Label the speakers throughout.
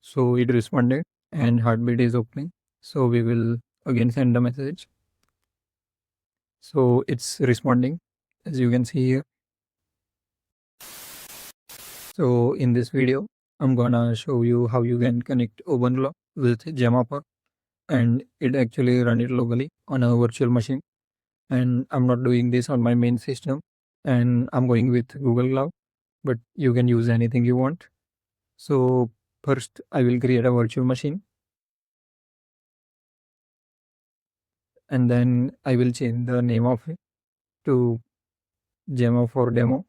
Speaker 1: So it responded and heartbeat is opening. So we will again send the message. So it's responding as you can see here. So in this video, I'm gonna show you how you can connect OpenClaw with Gemma, and it actually run it locally on a virtual machine. And I'm not doing this on my main system, and I'm going with Google Cloud, but you can use anything you want. So first I will create a virtual machine, and then I will change the name of it to Gemma for demo,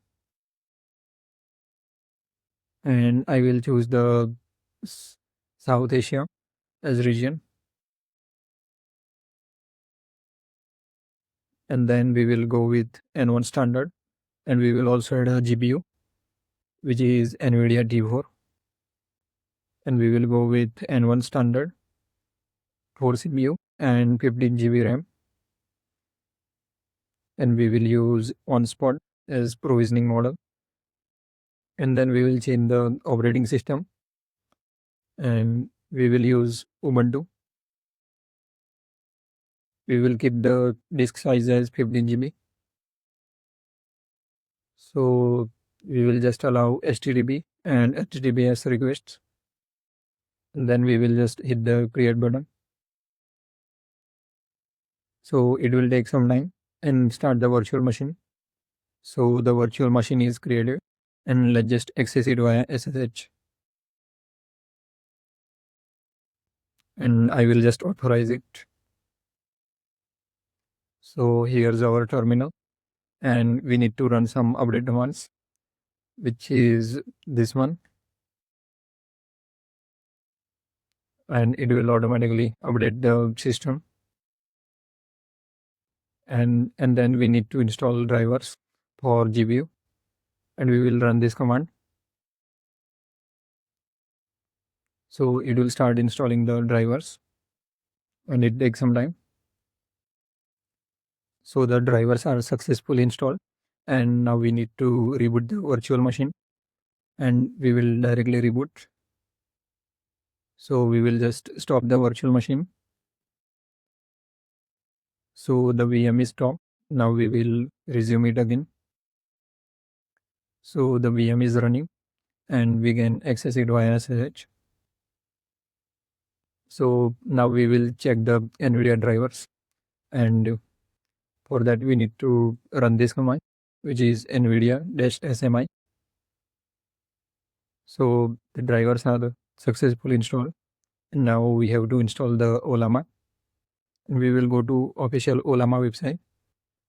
Speaker 1: and I will choose the South Asia as region, and then we will go with N1 standard, and we will also add a GPU, which is NVIDIA T4, and we will go with N1 standard 4 CPU and 15 GB RAM, and we will use OnSpot as provisioning model, and then we will change the operating system, and we will use Ubuntu. We will keep the disk size as 15 GB. So we will just allow HTTP and HTTPS requests, and then we will just hit the create button. So it will take some time and start the virtual machine. So the virtual machine is created, and let's just access it via SSH. And I will just authorize it. So here's our terminal, and we need to run some update commands, which is this one, and it will automatically update the system. And then we need to install drivers for GPU, and we will run this command. So it will start installing the drivers, and it takes some time. So the drivers are successfully installed, and now we need to reboot the virtual machine, and we will directly reboot. So we will just stop the virtual machine. So the VM is stopped. Now we will resume it again. So the VM is running, and we can access it via SSH. So now we will check the NVIDIA drivers, and for that we need to run this command, which is NVIDIA-SMI. So the drivers are successfully installed. And now we have to install the Ollama. We will go to official Ollama website.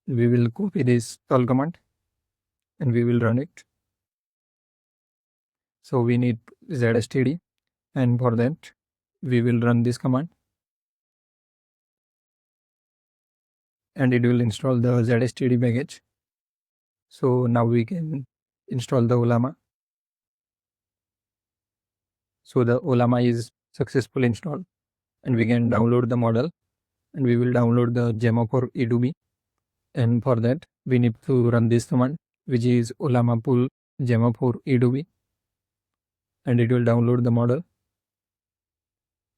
Speaker 1: We will copy this call command, and we will run it. So we need ZSTD, and for that we will run this command, and it will install the ZSTD package. So now we can install the Ollama. So the Ollama is successfully installed, and we can download the model, and we will download the Gemma for E2B. And for that we need to run this command, which is Ollama pull Gemma for E2B, and it will download the model.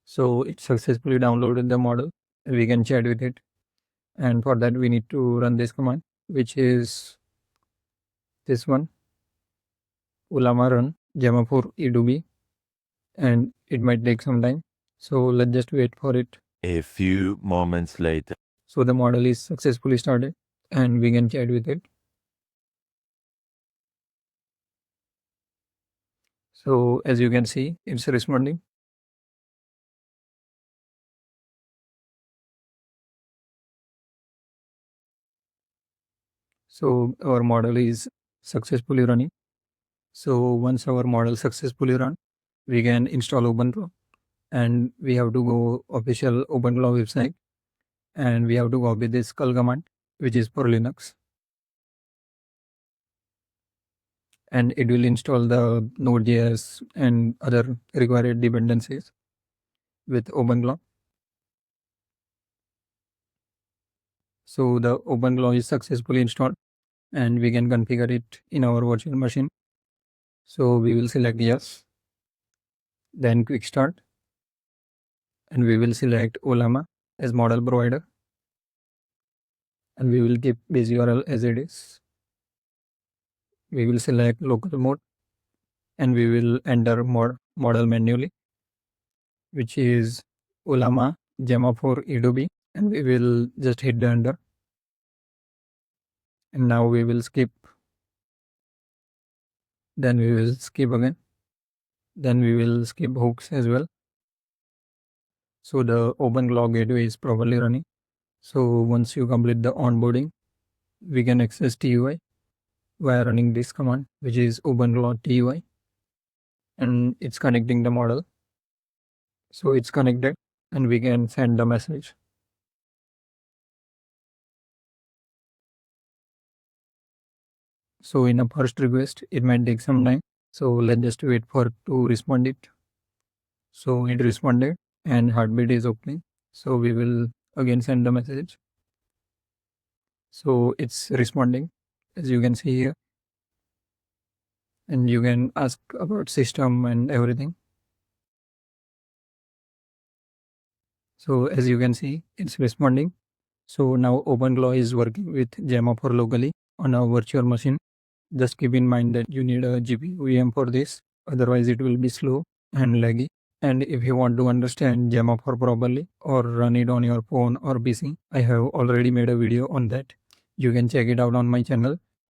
Speaker 1: So it successfully downloaded the model, and we can chat with it. And for that we need to run this command, which is this one, Ollama run Gemma for E2B, and it might take some time. So let's just wait for it.
Speaker 2: A few moments later.
Speaker 1: So the model is successfully started, and we can chat with it. So as you can see, it's responding. So our model is successfully running. So once our model successfully run, we can install OpenClaw, and we have to go official OpenClaw website, and we have to copy this curl command, which is for Linux, and it will install the Node.js and other required dependencies with OpenClaw. So the OpenClaw is successfully installed, and we can configure it in our virtual machine. So we will select yes, then quick start, and we will select Ollama as model provider, and we will keep base URL as it is. We will select local mode, and we will enter model manually, which is Ollama Gemma for E2B, and we will just hit the enter. And now we will skip, then we will skip again, then we will skip hooks as well. So the OpenClaw gateway is properly running. So once you complete the onboarding, we can access TUI via running this command, which is OpenClaw TUI, and it's connecting the model. So it's connected, and we can send the message. So in a first request, it might take some time. So let's just wait for to respond it. So it responded, and heartbeat is opening. So we will again send the message. So it's responding, as you can see here, and you can ask about system and everything. So as you can see, it's responding. So now OpenClaw is working with Gemma for locally on a virtual machine. Just keep in mind that you need a GPU VM for this, otherwise it will be slow and laggy. And if you want to understand Gemma for properly or run it on your phone or PC, I have already made a video on that. You can check it out on my channel.